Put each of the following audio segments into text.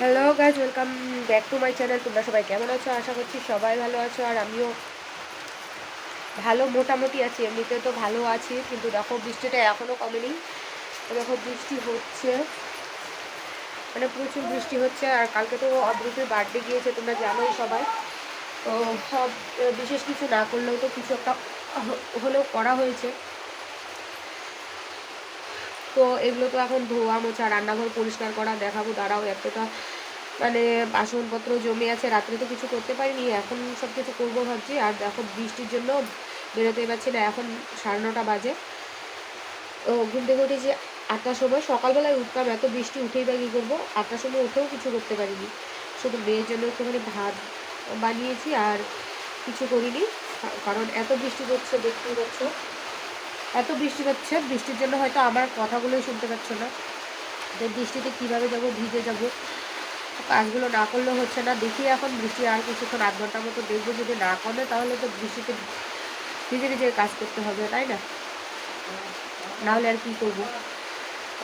Hello guys, welcome back to my channel. তোমরা সবাই কেমন আছো? আশা করছি সবাই ভালো আছো, আর আমিও ভালো মোটামুটি আছি। এমনিতে তো ভালো আছি, কিন্তু দেখো বৃষ্টিটা এখনও কমেনি। দেখো বৃষ্টি হচ্ছে, মানে প্রচুর বৃষ্টি হচ্ছে। আর কালকে তো অদ্রুতের বার্থডে গিয়েছে, তোমরা জানোই সবাই। তো সব বিশেষ কিছু না করলেও তো কিছু একটা হলেও করা হয়েছে। তো এগুলো তো এখন ধোয়া মোছা, রান্নাঘর পরিষ্কার করা, দেখাবো দাঁড়াও। এতটা মানে বাসনপত্র জমে আছে, রাত্রে তো কিছু করতে পারিনি, এখন সব কিছু করবো ভাবছি। আর দেখো বৃষ্টির জন্য বেরোতে পারছি না। এখন 9:30 বাজে। ও ঘুম থেকে উঠেছি 8টার সময়। সকালবেলায় উঠতাম, এত বৃষ্টি উঠেই বা কী করবো। 8টার সময় উঠেও কিছু করতে পারিনি, শুধু মেয়ের জন্য একটুখানি ভাত বানিয়েছি আর কিছু করিনি। কারণ এত বৃষ্টি পড়ছে, দেখতেই পাচ্ছ এত বৃষ্টি হচ্ছে। বৃষ্টির জন্য হয়তো আমার কথাগুলোই শুনতে পাচ্ছ না। তো বৃষ্টিতে কীভাবে যাবো, ভিজে যাবো। কাজগুলো না করলেও হচ্ছে না। দেখি এখন বৃষ্টি আর কিছুক্ষণ, 8 ঘন্টার মতো দেখবো। যদি না কমে তাহলে তো বৃষ্টিতে ভিজে ভিজে কাজ করতে হবে, তাই না? নাহলে আর কী করবো।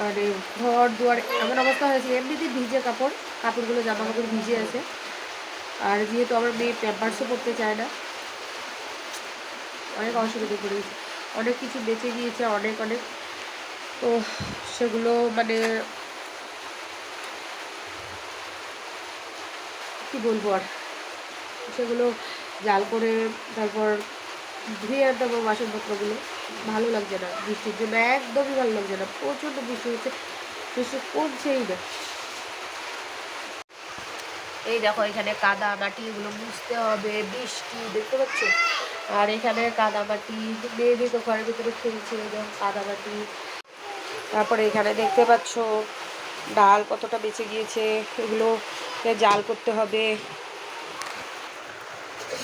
মানে ঘর দুয়ার এমন অবস্থা হয়েছে, এমনিতেই ভিজে কাপড়গুলো, জামা কাপড় ভিজে আছে। আর যেহেতু আমার মেয়ে প্যাম্পার্সও পরতে চায় না, অনেক অসুবিধে পড়েছে। অনেক কিছু বেঁচে গিয়েছে, অনেক অনেক। তো সেগুলো মানে কি বলবো আর, সেগুলো জাল করে তারপর ধুয়ে আনতে হবে বাসনপত্রগুলো। ভালো লাগছে না বৃষ্টির জন্য, একদমই ভালো লাগছে না। প্রচণ্ড বৃষ্টি হচ্ছে, বৃষ্টি কমছেই না। এই দেখো এখানে কাদা মাটি, এগুলো মুছতে হবে, বৃষ্টি দেখতে পাচ্ছ। আর এখানে কাদা মাটি, মেয়ে তো ঘরের ভিতরে খেলছে, দেখো কাদা মাটি। তারপরে এখানে দেখতে পাচ্ছ ডাল কতটা বেঁচে গিয়েছে, এগুলো জাল করতে হবে।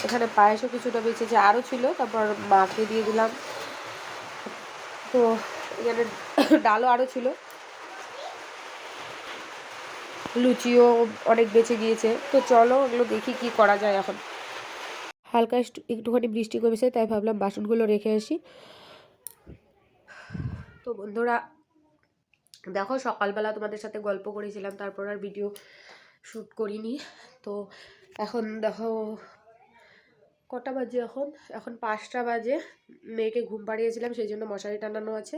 এখানে পায়েসও কিছুটা বেঁচেছে, আরও ছিল, তারপর মাকে দিয়ে দিলাম। তো এখানে ডালও আরও ছিল, লুচিও অনেক বেঁচে গিয়েছে। তো চলো এগুলো দেখি কি করা যায় এখন। হালকা একটুখানি বৃষ্টি কমেছে, তাই ভাবলাম বাসনগুলো রেখে আসি। তো বন্ধুরা দেখো, সকালবেলা তোমাদের সাথে গল্প করেছিলাম, তারপর আর ভিডিও শ্যুট করিনি। তো এখন দেখো কটা বাজে, এখন এখন 5টা বাজে। মেয়েকে ঘুম পাড়িয়েছিলাম, সেই জন্য মশারি টানানো আছে।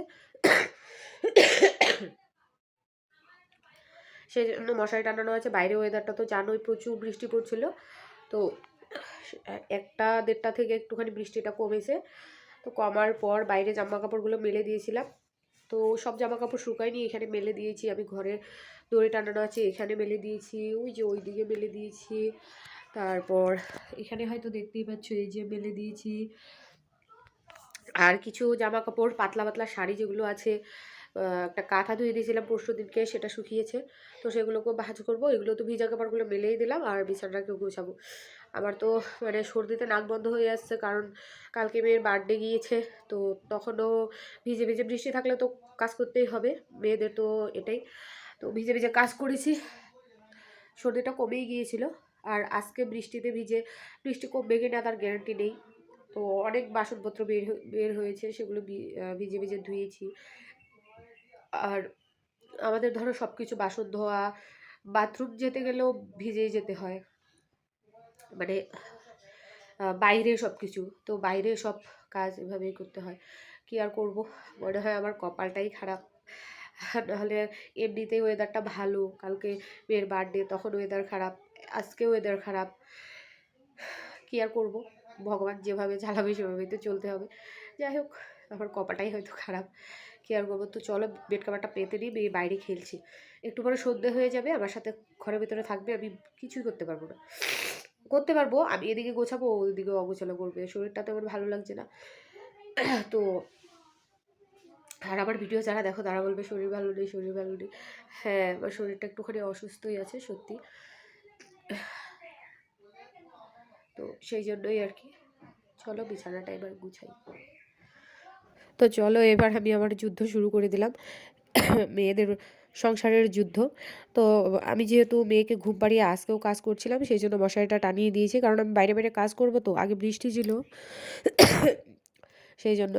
সেই জন্য মশারি টানানো আছে। বাইরে ওয়েদারটা তো জানোই, প্রচুর বৃষ্টি পড়ছিল। তো 1টা 1:30 থেকে একটুখানি বৃষ্টিটা কমেছে। তো কমার পর বাইরে জামা কাপড়গুলো মেলে দিয়েছিলাম। তো সব জামা কাপড় শুকায়নি, এখানে মেলে দিয়েছি। আমি ঘরে দড়ি টানানো আছে, এখানে মেলে দিয়েছি, ওই যে ওই দিকে মেলে দিয়েছি। তারপর এখানে হয়তো দেখতেই পাচ্ছ, এই যে মেলে দিয়েছি। আর কিছু জামা কাপড়, পাতলা পাতলা শাড়ি যেগুলো আছে, একটা কাঁথা ধুয়ে দিয়েছিলাম পরশু দিনকে, সেটা শুকিয়েছে। তো সেগুলোকেও ভাঁজ করবো। এগুলো তো ভিজা কাপড়গুলো মেলেই দিলাম, আর বিছানাটাকেও গোছাবো। আমার তো মানে সর্দিতে নাক বন্ধ হয়ে আসছে, কারণ কালকে মেয়ের বার্থডে গিয়েছে। তো তখনও ভিজে ভিজে, বৃষ্টি থাকলে তো কাজ করতেই হবে, মেয়েদের তো এটাই। তো ভিজে ভিজে কাজ করেছি, সর্দিটা কমেই গিয়েছিল। আর আজকে বৃষ্টিতে ভিজে, বৃষ্টি কমবে কিনা তার গ্যারান্টি নেই। তো অনেক বাসনপত্র বের হয়েছে, সেগুলো ভিজে ভিজে ধুয়েছি। আর আমাদের ধরো সব কিছু, বাসন ধোয়া, বাথরুম যেতে গেলেও ভিজেই যেতে হয়, মানে বাইরে সব কিছু। তো বাইরে সব কাজ এভাবেই করতে হয়, কি আর করব। মনে হয় আমার কপালটাই খারাপ। নাহলে এমনিতেই ওয়েদারটা ভালো, কালকে মেয়ের বার্থডে তখন ওয়েদার খারাপ, আজকে ওয়েদার খারাপ। কি আর করব, ভগবান যেভাবে চালাবে সেভাবেই তো চলতে হবে। যাই হোক, আমার কপালটাই হয়তো খারাপ, কি আর করবো। তো চলো বেড কাভারটা পেতে নিই, মেয়ে বাইরে খেলছি। একটু পরে সন্ধে হয়ে যাবে, আমার সাথে ঘরের ভিতরে থাকবে, আমি কিছুই করতে পারবো না। করতে পারবো, আমি এদিকে গোছাবো, ওইদিকে অগোছালো করবে। শরীরটা তো আমার ভালো লাগছে না। তো আর আমার ভিডিও যারা দেখো তারা বলবে শরীর ভালো নেই, শরীর ভালো নেই। হ্যাঁ, আমার শরীরটা একটুখানি অসুস্থই আছে সত্যি। তো সেই জন্যই আর কি। চলো বিছানাটা এবার গুছাই। তো চলো এবার আমি আমার যুদ্ধ শুরু করে দিলাম, মেয়েদের সংসারের যুদ্ধ। তো আমি যেহেতু মেয়েকে ঘুম পাড়িয়ে আজকেও কাজ করছিলাম, সেই জন্য মশারিটা টানিয়ে দিয়েছি, কারণ আমি বাইরে বাইরে কাজ করব। তো আগে বৃষ্টি ছিল, সেই জন্য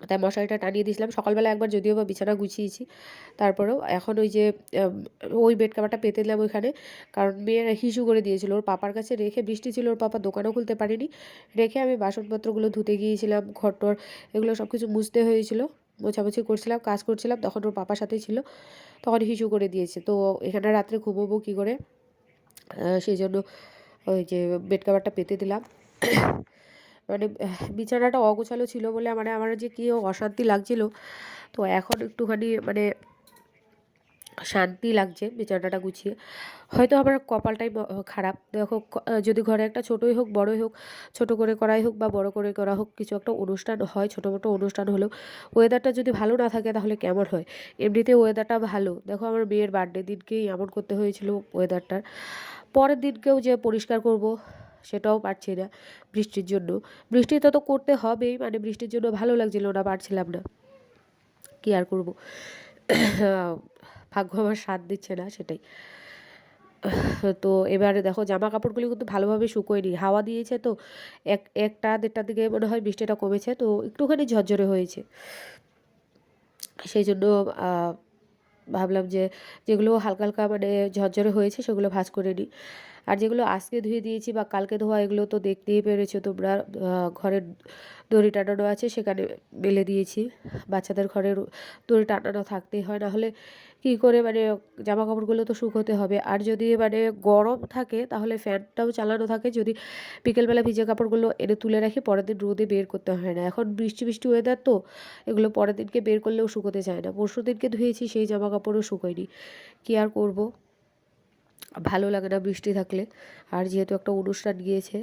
তাই মশারিটা টানিয়ে দিয়েছিলাম। সকালবেলা একবার যদিও বা বিছানা গুছিয়েছি, তারপরেও এখন ওই যে ওই বেড কাভারটা পেতে দিলাম ওইখানে, কারণ মেয়ের হিসু করে দিয়েছিল। ওর পাপার কাছে রেখে, বৃষ্টি ছিল, ওর পাপা দোকানও খুলতে পারেনি, রেখে আমি বাসনপত্রগুলো ধুতে গিয়েছিলাম, ঘরটর এগুলো সব কিছু মুছতে হয়েছিল, মোছামুছি করছিলাম, কাজ করছিলাম, তখন ওর পাপার সাথেই ছিল, তখন হিসু করে দিয়েছে। তো এখানে রাত্রে ঘুমোবো কী করে, সেই জন্য ওই যে বেড কাভারটা পেতে দিলাম। মানে বিছানাটা অগোছালো ছিল বলে মানে আমার যে কী অশান্তি লাগছিল, তো এখন একটুখানি মানে শান্তি লাগছে বিছানাটা গুছিয়ে। হয়তো আমার কপালটাই খারাপ। দেখো, যদি ঘরে একটা ছোটোই হোক বড়োই হোক, ছোটো করে করাই হোক বা বড় করে করা হোক, কিছু একটা অনুষ্ঠান হয়, ছোটো মোটো অনুষ্ঠান হলেও ওয়েদারটা যদি ভালো না থাকে তাহলে কেমন হয়। এমনিতে ওয়েদারটা ভালো, দেখো আমার মেয়ের বার্থডে দিনকেই এমন করতে হয়েছিল ওয়েদারটার। পরের দিনকেও যে পরিষ্কার করব সেটাও পারছি না বৃষ্টির জন্য। বৃষ্টিটা তো করতে হবেই, মানে বৃষ্টির জন্য ভালো লাগছিল না, পারছিলাম না, কী আর করব। ভাগ্য আমার সাথ দিচ্ছে না, সেটাই। তো এবারে দেখো জামা কাপড়গুলি কিন্তু ভালোভাবে শুকোয়নি, হাওয়া দিয়েছে তো, একটা দেড়টার দিকে মনে হয় বৃষ্টিটা কমেছে, তো একটুখানি ঝরঝরে হয়েছে। সেই জন্য ভাবলাম যে যেগুলো হালকা হালকা মানে ঝরঝরে হয়েছে সেগুলো ভাঁজ করে নিই। আর যেগুলো আজকে ধুয়ে দিয়েছি বা কালকে ধোয়া, এগুলো তো দেখতেই পেরেছো তোমরা, ঘরের দড়ি টানানো আছে সেখানে মেলে দিয়েছি। বাচ্চাদের ঘরের দড়ি টানানো থাকতেই হয়, নাহলে কী করে মানে জামা কাপড়গুলো তো শুকোতে হবে। আর যদি মানে গরম থাকে তাহলে ফ্যানটাও চালানো থাকে, যদি বিকেলবেলা ভিজে কাপড়গুলো এনে তুলে রাখি পরের দিন রোদে বের করতে হয় না। এখন বৃষ্টি বৃষ্টি ওয়েদার তো, এগুলো পরের দিনকে বের করলেও শুকোতে চায় না। পরশু দিনকে ধুয়েছি সেই জামা কাপড়ও শুকোয়নি, কী আর করব, ভালো লাগে না বৃষ্টি থাকলে। আর যেহেতু একটা অনুষ্ঠান গিয়েছে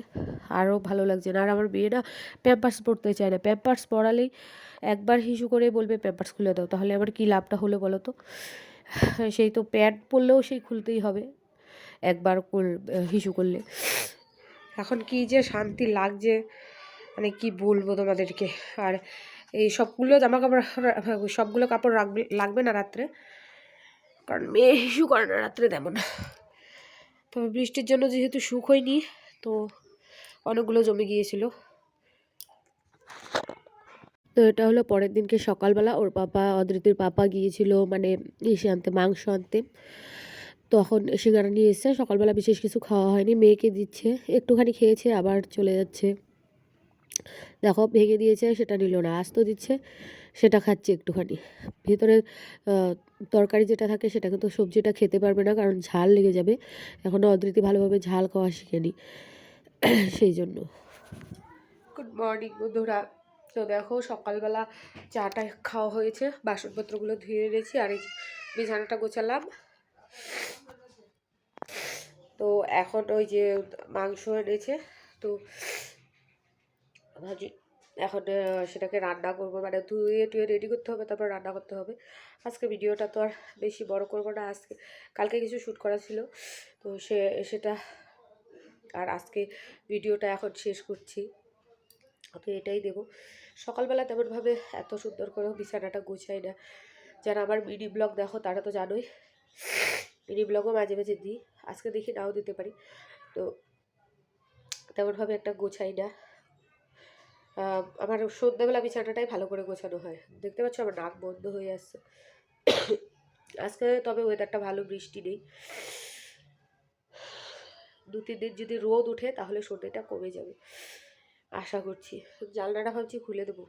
আরও ভালো লাগছে না। আর আমার মেয়ে না প্যাম্পার্স পরতে চায় না, প্যাম্পার্স পরালেই একবার হিসু করে বলবে প্যাম্পার্স খুলে দাও, তাহলে আমার কী লাভটা হলো বলো তো। সেই তো প্যান্ট পরলেও সেই খুলতেই হবে একবার হিসু করলে। এখন কি যে শান্তি লাগছে, মানে কি বলবো তোমাদেরকে। আর এই সবগুলো জামা কাপড়, সবগুলো কাপড় লাগবে না রাত্রে, কারণ মেয়ে হিসু করে না রাত্রে তেমন। তবে বৃষ্টির জন্য যেহেতু শুকোয়নি, তো অনেকগুলো জমে গিয়েছিল। তো এটা হলো পরের দিনকে সকালবেলা, ওর পাপা, অদ্রিতির পাপা গিয়েছিল মানে ইসে আনতে, মাংস আনতে, তখন সিঙ্গারা নিয়ে এসছে। সকালবেলা বিশেষ কিছু খাওয়া হয়নি, মেয়েকে দিচ্ছে, একটুখানি খেয়েছে আবার চলে যাচ্ছে। দেখো ভেঙে দিয়েছে, সেটা নিল না, আস্ত দিচ্ছে সেটা খাচ্ছে একটুখানি। ভিতরে তরকারি যেটা থাকে সেটা কিন্তু সবজিটা খেতে পারবে না, কারণ ঝাল লেগে যাবে। এখনও অদ্রিতি ভালোভাবে ঝাল খাওয়া শিখেনি, সেই জন্য। গুড মর্নিং বন্ধুরা। তো দেখো সকালবেলা চাটা খাওয়া হয়েছে, বাসনপত্রগুলো ধুয়ে এনেছি, আর এই বিছানাটা গোছালাম। তো এখন ওই যে মাংস এনেছে, তো ভাজি, এখন সেটাকে রান্না করবো, মানে ধুয়ে টুয়ে রেডি করতে হবে, তারপর রান্না করতে হবে। আজকে ভিডিওটা তো আর বেশি বড় করবো না, কালকে কিছু শ্যুট করা ছিল, তো সেটা আর আজকে ভিডিওটা এখন শেষ করছি, তো এটাই দেবো। সকালবেলা তেমনভাবে এত সুন্দর করে বিছানাটা গোছাই না। যারা আমার মিনি ব্লগ দেখো তারা তো জানোই, মিনি ব্লগও মাঝে মাঝে দিই, আজকে দেখি নাও দিতে পারি। তো তেমনভাবে একটা গোছাই না। আমার সন্ধ্যাবেলা বিছানাটাই ভালো করে গোছানো হয়। দেখতে পাচ্ছ আমার নাক বন্ধ হয়ে আসছে। আজকে তবে ওয়েদারটা ভালো, বৃষ্টি নেই। 2-3 দিন যদি রোদ উঠে তাহলে সর্দিটা কমে যাবে আশা করছি। জানলাটা ভাবছি খুলে দেবো,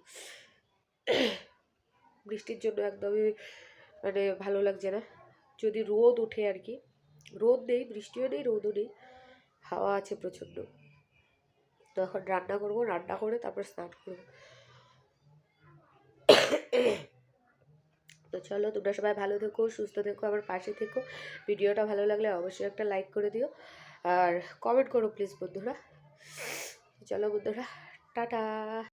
বৃষ্টির জন্য একদমই মানে ভালো লাগছে না। যদি রোদ উঠে আর কি, রোদ নেই, বৃষ্টিও নেই, রোদও নেই, হাওয়া আছে প্রচণ্ড। তো এখন রান্না করবো, রান্না করে তারপর স্নান করবো। তো চলো, তোমরা সবাই ভালো থেকো, সুস্থ থেকো, আমার পাশে থেকো। ভিডিওটা ভালো লাগলে অবশ্যই একটা লাইক করে দিও, আর কমেন্ট করো প্লিজ বন্ধুরা। চলো বন্ধুরা, টাটা।